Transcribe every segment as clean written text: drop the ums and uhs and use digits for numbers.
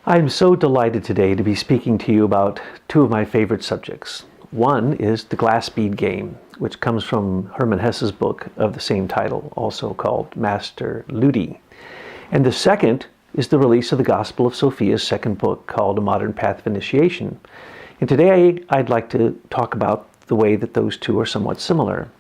I'm so delighted today to be speaking to you about two of my favorite subjects. One is the glass bead game, which comes from Hermann Hesse's book of the same title, also called Master Ludi. And the second is the release of the Gospel of Sophia's second book called A Modern Path of Initiation. And today I'd like to talk about the way that those two are somewhat similar.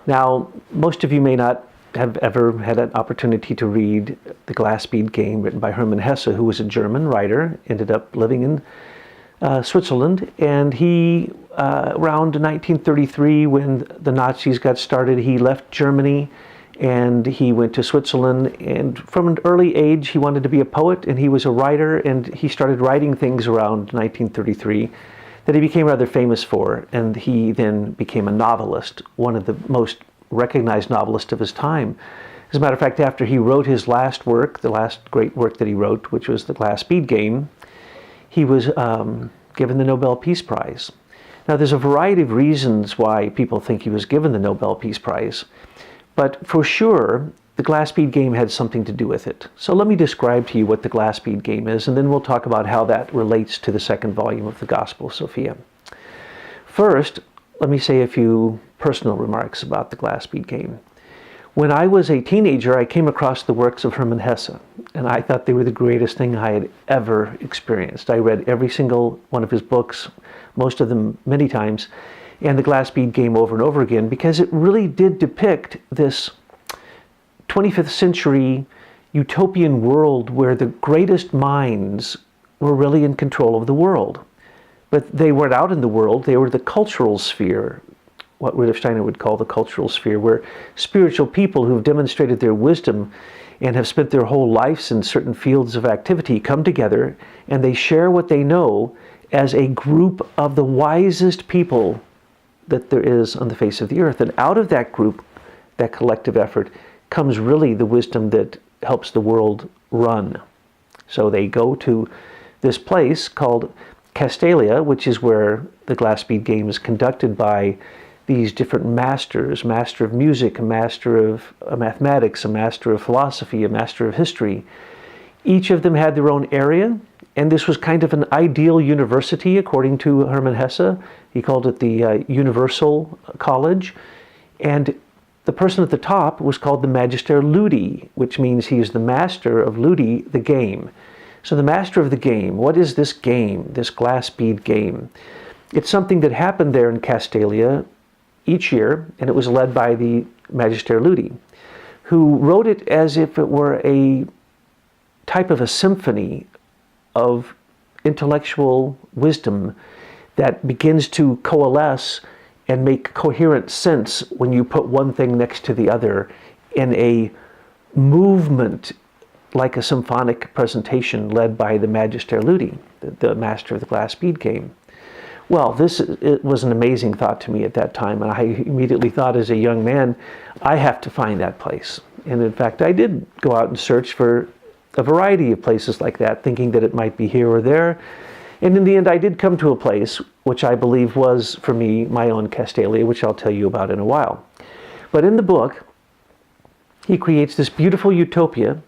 Now, most of you may not have ever had an opportunity to read The Glass Bead Game, written by Hermann Hesse, who was a German writer, ended up living in Switzerland, and he, around 1933, when the Nazis got started, he left Germany and he went to Switzerland, and from an early age he wanted to be a poet, and he was a writer, and he started writing things around 1933 that he became rather famous for, and he then became a novelist, one of the most recognized novelist of his time. As a matter of fact, after he wrote his last work, the last great work that he wrote, which was The Glass Bead Game, he was given the Nobel Peace Prize. Now, there's a variety of reasons why people think he was given the Nobel Peace Prize, but for sure, the Glass Bead Game had something to do with it. So let me describe to you what the Glass Bead Game is, and then we'll talk about how that relates to the second volume of the Gospel of Sophia. First, let me say a few personal remarks about the Glass Bead Game. When I was a teenager, I came across the works of Hermann Hesse, and I thought they were the greatest thing I had ever experienced. I read every single one of his books, most of them many times, and the Glass Bead Game over and over again, because it really did depict this 25th century utopian world where the greatest minds were really in control of the world. But they weren't out in the world, they were the cultural sphere, what Rudolf Steiner would call the cultural sphere, where spiritual people who've demonstrated their wisdom and have spent their whole lives in certain fields of activity come together and they share what they know as a group of the wisest people that there is on the face of the earth. And out of that group, that collective effort, comes really the wisdom that helps the world run. So they go to this place called Castalia, which is where the Glass Bead Game is conducted by these different masters, master of music, a master of mathematics, a master of philosophy, a master of history. Each of them had their own area, and this was kind of an ideal university, according to Hermann Hesse. He called it the Universal College. And the person at the top was called the Magister Ludi, which means he is the master of Ludi, the game. So the master of the game, what is this game, this glass bead game? It's something that happened there in Castalia each year, and it was led by the Magister Ludi, who wrote it as if it were a type of a symphony of intellectual wisdom that begins to coalesce and make coherent sense when you put one thing next to the other in a movement like a symphonic presentation led by the Magister Ludi, the master of the glass bead game. Well, it was an amazing thought to me at that time, and I immediately thought as a young man, I have to find that place. And in fact, I did go out and search for a variety of places like that, thinking that it might be here or there. And in the end, I did come to a place which I believe was, for me, my own Castalia, which I'll tell you about in a while. But in the book, he creates this beautiful utopia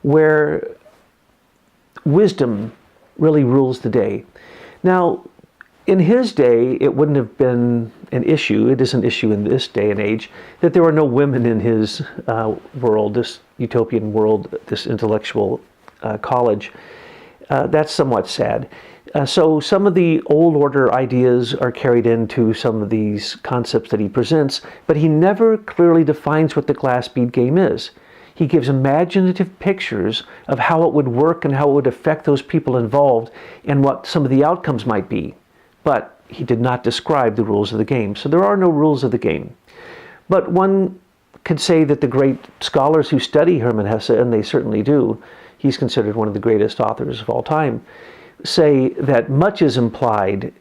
where wisdom really rules the day. Now, in his day, it wouldn't have been an issue, it is an issue in this day and age, that there were no women in his world, this utopian world, this intellectual college. That's somewhat sad. So some of the old order ideas are carried into some of these concepts that he presents, but he never clearly defines what the glass bead game is. He gives imaginative pictures of how it would work and how it would affect those people involved and what some of the outcomes might be. But he did not describe the rules of the game. So there are no rules of the game. But one could say that the great scholars who study Hermann Hesse, and they certainly do, he's considered one of the greatest authors of all time, say that much is implied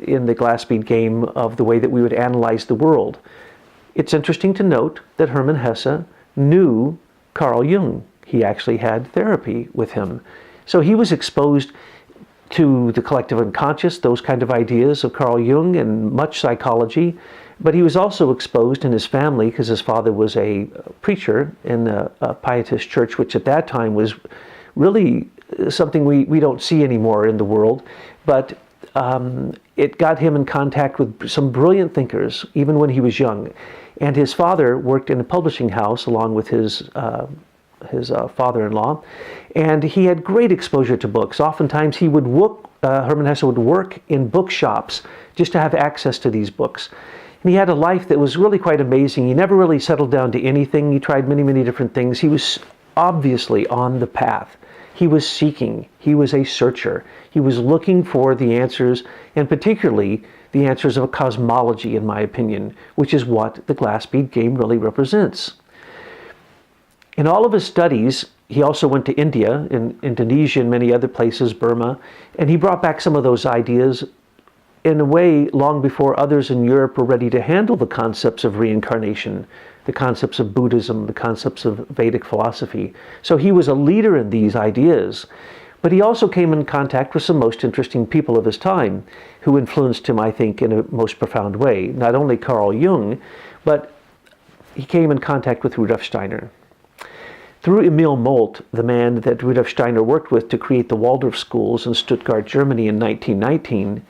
in the glass bead game of the way that we would analyze the world. It's interesting to note that Hermann Hesse knew Carl Jung. He actually had therapy with him. So he was exposed to the collective unconscious, those kind of ideas of Carl Jung and much psychology. But he was also exposed in his family because his father was a preacher in a pietist church, which at that time was really something we don't see anymore in the world, but it got him in contact with some brilliant thinkers, even when he was young. And his father worked in a publishing house along with his father-in-law, and he had great exposure to books. Oftentimes he would Hermann Hesse would work in bookshops just to have access to these books. And he had a life that was really quite amazing. He never really settled down to anything. He tried many, many different things. He was obviously on the path. He was seeking. He was a searcher. He was looking for the answers, and particularly the answers of a cosmology, in my opinion, which is what the glass bead game really represents. In all of his studies, he also went to India, and Indonesia, and many other places, Burma, and he brought back some of those ideas in a way long before others in Europe were ready to handle the concepts of reincarnation, the concepts of Buddhism, the concepts of Vedic philosophy. So he was a leader in these ideas. But he also came in contact with some most interesting people of his time who influenced him, I think, in a most profound way. Not only Carl Jung, but he came in contact with Rudolf Steiner. Through Emil Molt, the man that Rudolf Steiner worked with to create the Waldorf schools in Stuttgart, Germany in 1919,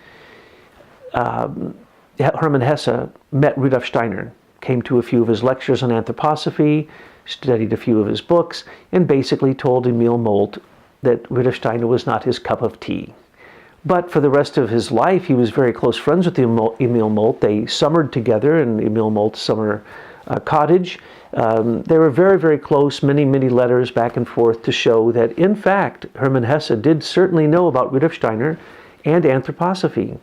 Hermann Hesse met Rudolf Steiner, came to a few of his lectures on anthroposophy, studied a few of his books, and basically told Emil Molt that Rudolf Steiner was not his cup of tea. But for the rest of his life, he was very close friends with Emil Molt. They summered together in Emil Molt's summer cottage. They were very, very close, many, many letters back and forth to show that, in fact, Hermann Hesse did certainly know about Rudolf Steiner and anthroposophy.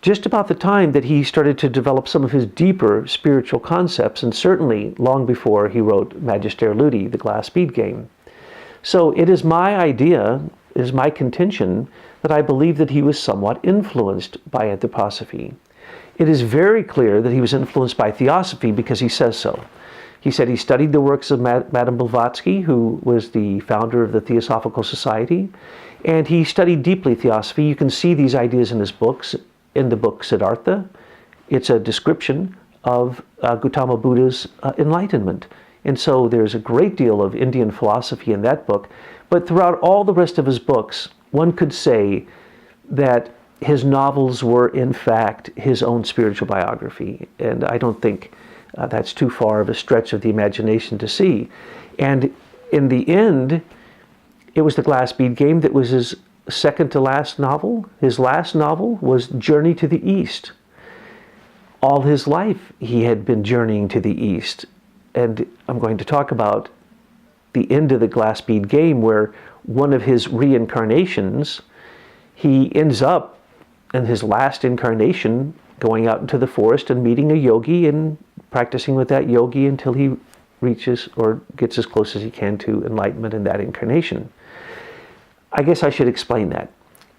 Just about the time that he started to develop some of his deeper spiritual concepts, and certainly long before he wrote Magister Ludi, the glass bead game. So it is my idea, it is my contention, that I believe that he was somewhat influenced by anthroposophy. It is very clear that he was influenced by theosophy because he says so. He said he studied the works of Madame Blavatsky, who was the founder of the Theosophical Society, and he studied deeply theosophy. You can see these ideas in his books. In the book Siddhartha, it's a description of Gautama Buddha's enlightenment. And so there's a great deal of Indian philosophy in that book. But throughout all the rest of his books, one could say that his novels were, in fact, his own spiritual biography. And I don't think that's too far of a stretch of the imagination to see. And in the end, it was the glass bead game that was his second to last novel. His last novel was Journey to the East. All his life he had been journeying to the East. And I'm going to talk about the end of the glass bead game, where one of his reincarnations, he ends up in his last incarnation going out into the forest and meeting a yogi and practicing with that yogi until he reaches or gets as close as he can to enlightenment in that incarnation. I guess I should explain that.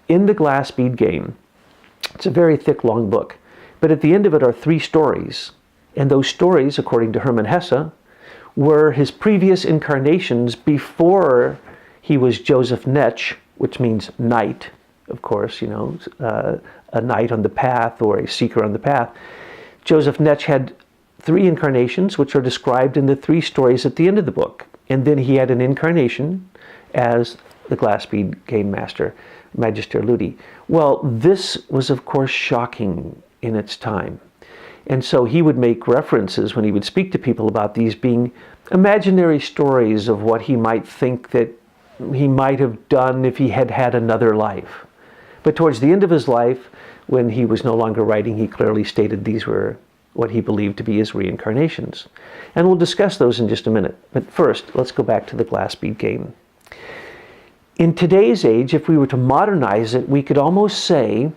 In the glass bead game, it's a very thick, long book, but at the end of it are 3 stories. And those stories, according to Hermann Hesse, were his previous incarnations before he was Joseph Netsch, which means knight, of course, you know, a knight on the path or a seeker on the path. Joseph Netsch had 3 incarnations, which are described in the 3 stories at the end of the book. And then he had an incarnation as the glass bead game master, Magister Ludi. Well, this was, of course, shocking in its time. And so he would make references when he would speak to people about these being imaginary stories of what he might think that he might have done if he had had another life. But towards the end of his life, when he was no longer writing, he clearly stated these were what he believed to be his reincarnations. And we'll discuss those in just a minute. But first, let's go back to the glass bead game. In today's age, if we were to modernize it, we could almost say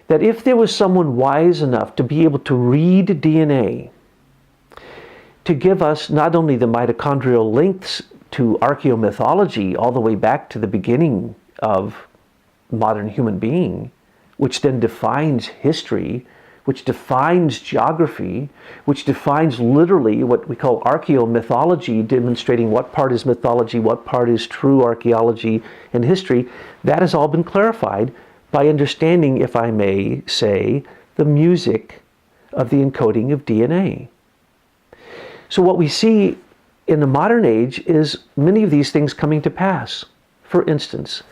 that if there was someone wise enough to be able to read DNA, to give us not only the mitochondrial links to archaeomythology all the way back to the beginning of modern human being, which then defines history, which defines geography, which defines literally what we call archaeomythology, demonstrating what part is mythology, what part is true archaeology and history, that has all been clarified by understanding, if I may say, the music of the encoding of DNA. So what we see in the modern age is many of these things coming to pass. For instance,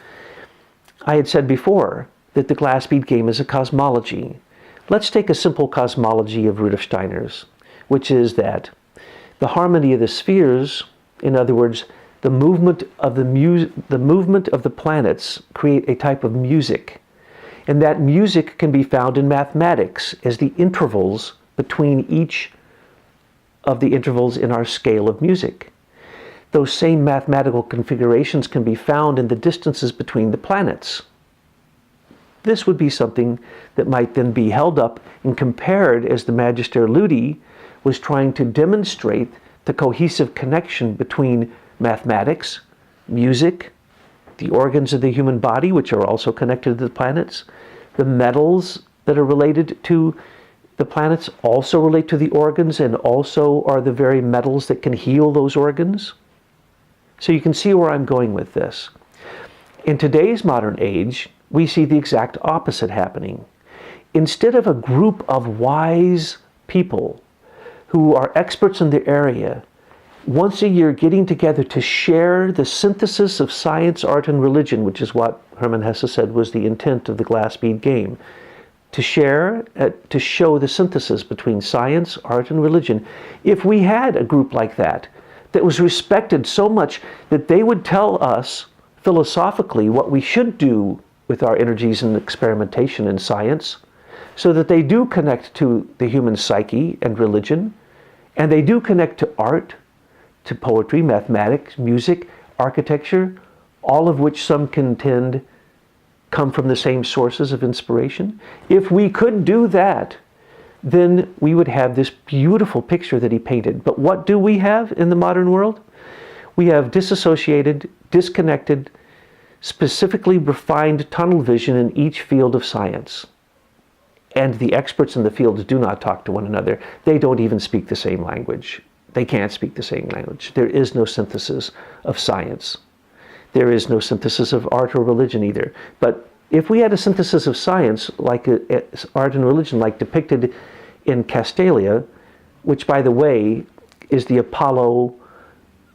I had said before that the glass bead game is a cosmology. Let's take a simple cosmology of Rudolf Steiner's, which is that the harmony of the spheres, in other words, the movement of the planets, create a type of music. And that music can be found in mathematics as the intervals between each of the intervals in our scale of music. Those same mathematical configurations can be found in the distances between the planets. This would be something that might then be held up and compared as the Magister Ludi was trying to demonstrate the cohesive connection between mathematics, music, the organs of the human body, which are also connected to the planets, the metals that are related to the planets also relate to the organs and also are the very metals that can heal those organs. So you can see where I'm going with this. In today's modern age, we see the exact opposite happening. Instead of a group of wise people who are experts in their area, once a year getting together to share the synthesis of science, art, and religion, which is what Hermann Hesse said was the intent of the glass bead game, to share, to show the synthesis between science, art, and religion. If we had a group like that was respected so much that they would tell us philosophically what we should do with our energies in experimentation and science, so that they do connect to the human psyche and religion, and they do connect to art, to poetry, mathematics, music, architecture, all of which some contend come from the same sources of inspiration. If we could do that, then we would have this beautiful picture that he painted. But what do we have in the modern world? We have disassociated, disconnected, specifically refined tunnel vision in each field of science. And the experts in the fields do not talk to one another. They don't even speak the same language. They can't speak the same language. There is no synthesis of science. There is no synthesis of art or religion either. But if we had a synthesis of science, like art and religion, like depicted in Castalia, which, by the way, is the Apollo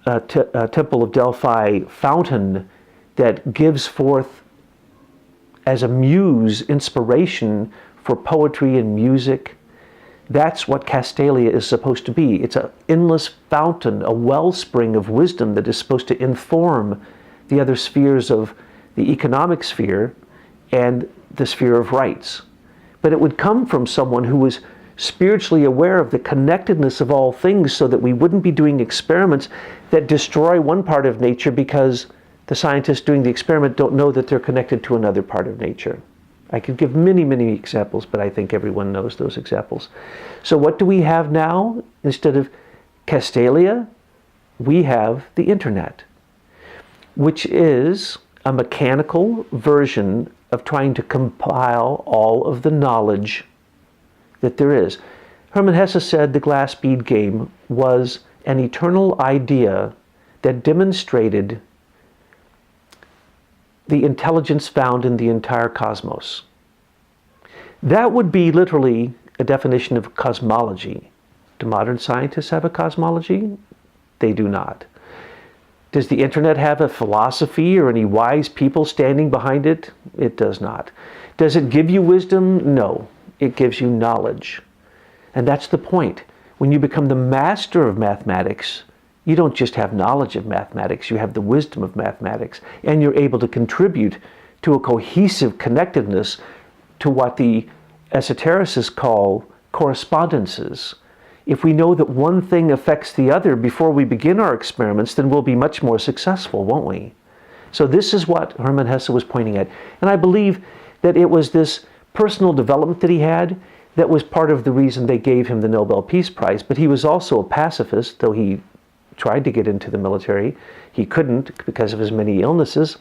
Temple of Delphi fountain that gives forth as a muse inspiration for poetry and music, that's what Castalia is supposed to be. It's an endless fountain, a wellspring of wisdom that is supposed to inform the other spheres of the economic sphere and the sphere of rights. But it would come from someone who was spiritually aware of the connectedness of all things, so that we wouldn't be doing experiments that destroy one part of nature because the scientists doing the experiment don't know that they're connected to another part of nature. I could give many, many examples, but I think everyone knows those examples. So what do we have now? Instead of Castalia, we have the internet, which is a mechanical version of trying to compile all of the knowledge that there is. Hermann Hesse said the glass bead game was an eternal idea that demonstrated the intelligence found in the entire cosmos. That would be literally a definition of cosmology. Do modern scientists have a cosmology? They do not. Does the internet have a philosophy or any wise people standing behind it? It does not. Does it give you wisdom? No. It gives you knowledge. And that's the point. When you become the master of mathematics, you don't just have knowledge of mathematics, you have the wisdom of mathematics, and you're able to contribute to a cohesive connectedness to what the esotericists call correspondences. If we know that one thing affects the other before we begin our experiments, then we'll be much more successful, won't we? So this is what Hermann Hesse was pointing at. And I believe that it was this personal development that he had that was part of the reason they gave him the Nobel Peace Prize. But he was also a pacifist, though he tried to get into the military. He couldn't because of his many illnesses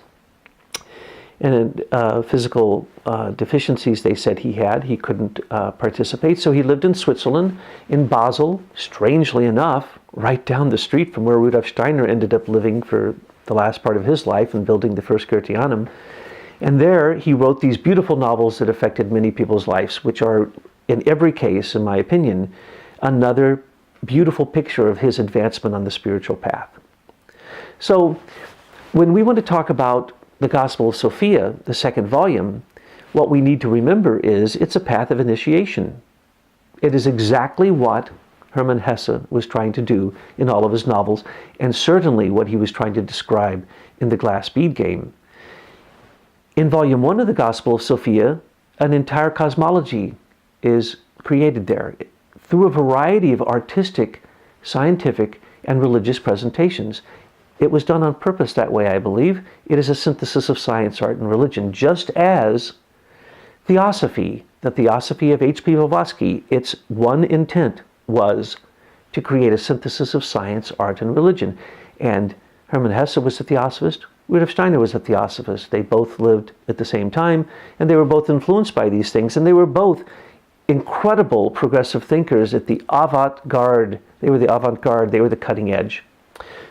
and physical deficiencies they said he had. He couldn't participate. So he lived in Switzerland, in Basel, strangely enough, right down the street from where Rudolf Steiner ended up living for the last part of his life and building the first Goetheanum. And there he wrote these beautiful novels that affected many people's lives, which are, in every case, in my opinion, another beautiful picture of his advancement on the spiritual path. So when we want to talk about the Gospel of Sophia, the second volume, what we need to remember is it's a path of initiation. It is exactly what Hermann Hesse was trying to do in all of his novels, and certainly what he was trying to describe in the Glass Bead Game. In Volume 1 of the Gospel of Sophia, an entire cosmology is created there through a variety of artistic, scientific, and religious presentations. It was done on purpose that way, I believe. It is a synthesis of science, art, and religion, just as Theosophy, the Theosophy of H.P. Blavatsky, its one intent was to create a synthesis of science, art, and religion. And Hermann Hesse was a theosophist. Rudolf Steiner was a theosophist. They both lived at the same time, and they were both influenced by these things, and they were both incredible progressive thinkers at the avant-garde. They were the avant-garde. They were the cutting edge.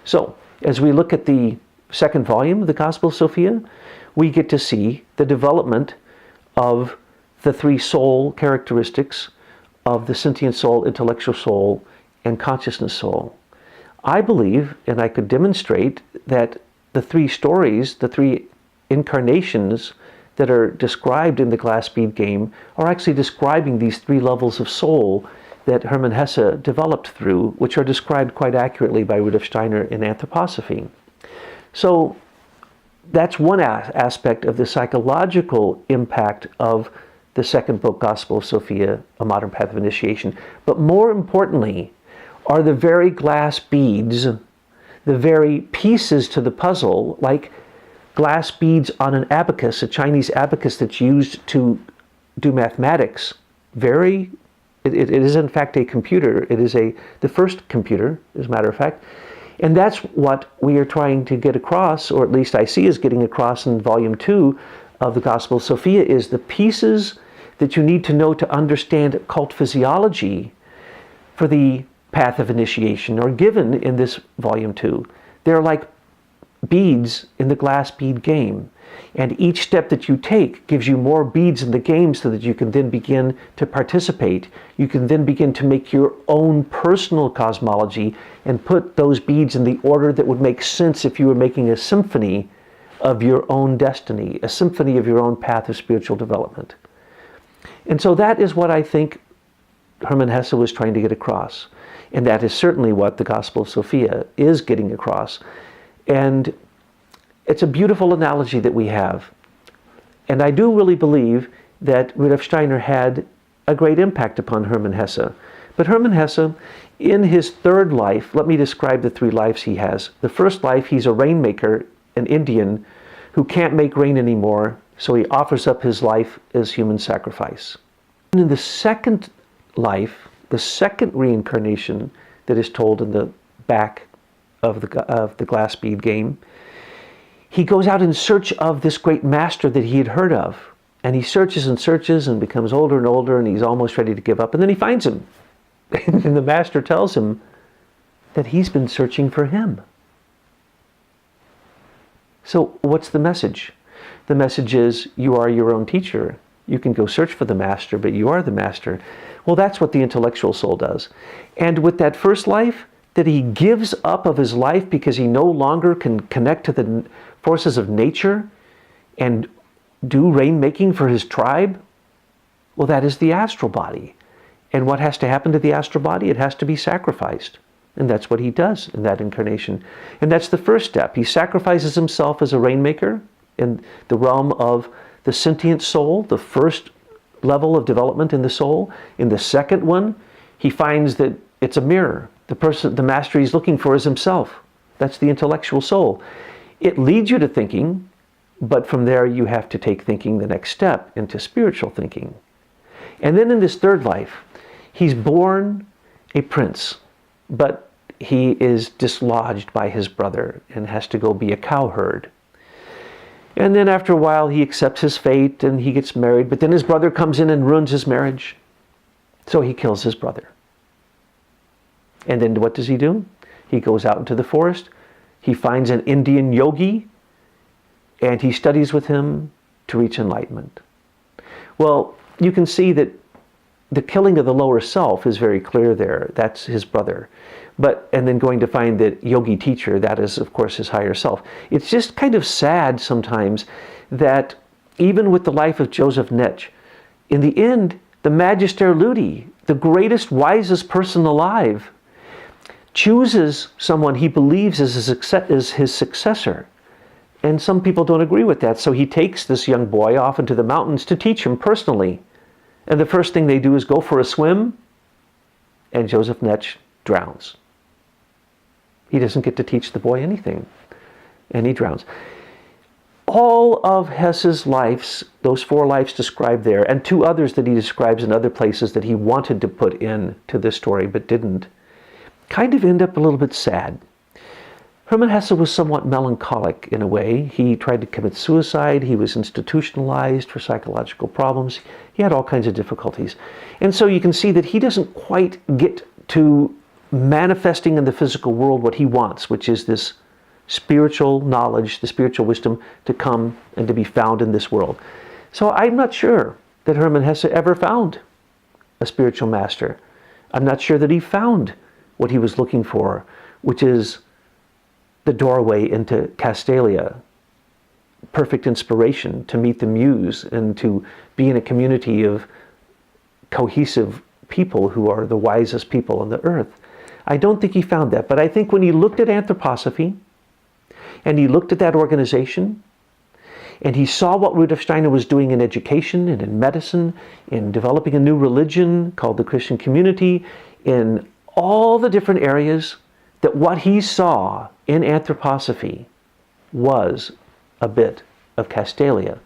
So, as we look at the second volume of the Gospel of Sophia, we get to see the development of the three soul characteristics of the sentient soul, intellectual soul, and consciousness soul. I believe, and I could demonstrate, that the three stories, the three incarnations that are described in the Glass Bead Game are actually describing these three levels of soul that Hermann Hesse developed through, which are described quite accurately by Rudolf Steiner in Anthroposophy. So that's one aspect of the psychological impact of the second book, Gospel of Sophia, A Modern Path of Initiation. But more importantly are the very glass beads, the very pieces to the puzzle, like glass beads on an abacus, a Chinese abacus that's used to do mathematics. It is in fact a computer. It is the first computer, as a matter of fact. And that's what we are trying to get across, or at least I see as getting across in Volume 2 of the Gospel of Sophia, is the pieces that you need to know to understand occult physiology for the path of initiation are given in this Volume 2. They're like beads in the Glass Bead Game. And each step that you take gives you more beads in the game so that you can then begin to participate. You can then begin to make your own personal cosmology and put those beads in the order that would make sense if you were making a symphony of your own destiny, a symphony of your own path of spiritual development. And so that is what I think Hermann Hesse was trying to get across. And that is certainly what the Gospel of Sophia is getting across. And it's a beautiful analogy that we have. And I do really believe that Rudolf Steiner had a great impact upon Hermann Hesse. But Hermann Hesse, in his third life, let me describe the three lives he has. The first life, he's a rainmaker, an Indian, who can't make rain anymore, so he offers up his life as human sacrifice. And in the second life, the second reincarnation that is told in the back of the Glass Bead Game, he goes out in search of this great master that he had heard of. And he searches and searches and becomes older and older, and he's almost ready to give up. And then he finds him. And the master tells him that he's been searching for him. So what's the message? The message is, you are your own teacher. You can go search for the master, but you are the master. Well, that's what the intellectual soul does. And with that first life, that he gives up of his life because he no longer can connect to the forces of nature and do rainmaking for his tribe, well, that is the astral body. And what has to happen to the astral body? It has to be sacrificed. And that's what he does in that incarnation. And that's the first step. He sacrifices himself as a rainmaker in the realm of the sentient soul, the first level of development in the soul. In the second one, he finds that it's a mirror. The master he's looking for is himself. That's the intellectual soul. It leads you to thinking, but from there you have to take thinking the next step into spiritual thinking. And then in this third life, he's born a prince, but he is dislodged by his brother and has to go be a cowherd. And then after a while he accepts his fate and he gets married, but then his brother comes in and ruins his marriage. So he kills his brother. And then what does he do? He goes out into the forest. He finds an Indian yogi, and he studies with him to reach enlightenment. Well, you can see that the killing of the lower self is very clear there. That's his brother. And then going to find that yogi teacher, that is, of course, his higher self. It's just kind of sad sometimes that even with the life of Joseph Netsch, in the end, the Magister Ludi, the greatest, wisest person alive, chooses someone he believes is his successor. And some people don't agree with that. So he takes this young boy off into the mountains to teach him personally. And the first thing they do is go for a swim, and Joseph Netsch drowns. He doesn't get to teach the boy anything, and he drowns. All of Hesse's lives, those 4 lives described there, and 2 others that he describes in other places that he wanted to put in to this story but didn't, kind of end up a little bit sad. Hermann Hesse was somewhat melancholic in a way. He tried to commit suicide. He was institutionalized for psychological problems. He had all kinds of difficulties. And so you can see that he doesn't quite get to manifesting in the physical world what he wants, which is this spiritual knowledge, the spiritual wisdom to come and to be found in this world. So I'm not sure that Hermann Hesse ever found a spiritual master. I'm not sure that he found what he was looking for, which is the doorway into Castalia, perfect inspiration, to meet the muse and to be in a community of cohesive people who are the wisest people on the earth. I don't think he found that, but I think when he looked at anthroposophy, and he looked at that organization, and he saw what Rudolf Steiner was doing in education and in medicine, in developing a new religion called the Christian community, in all the different areas, that what he saw in anthroposophy was a bit of Castalia.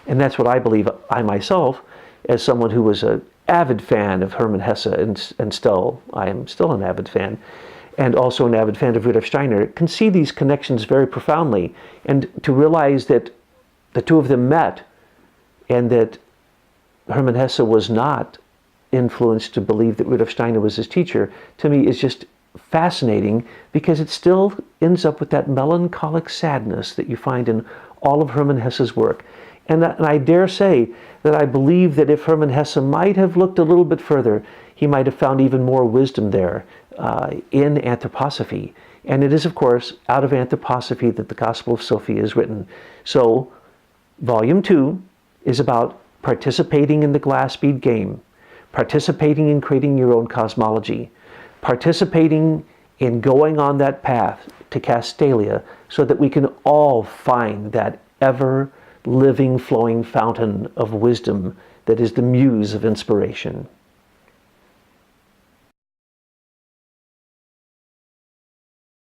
And that's what I believe, I myself, as someone who was an avid fan of Hermann Hesse, and still, I am still an avid fan, and also an avid fan of Rudolf Steiner, can see these connections very profoundly, and to realize that the 2 of them met, and that Hermann Hesse was not influenced to believe that Rudolf Steiner was his teacher, to me is just fascinating, because it still ends up with that melancholic sadness that you find in all of Hermann Hesse's work. And I dare say that I believe that if Hermann Hesse might have looked a little bit further, he might have found even more wisdom there in anthroposophy. And it is, of course, out of anthroposophy that the Gospel of Sophia is written. So, Volume 2 is about participating in the glass bead game, participating in creating your own cosmology, participating in going on that path to Castalia, so that we can all find that ever living, flowing fountain of wisdom that is the muse of inspiration.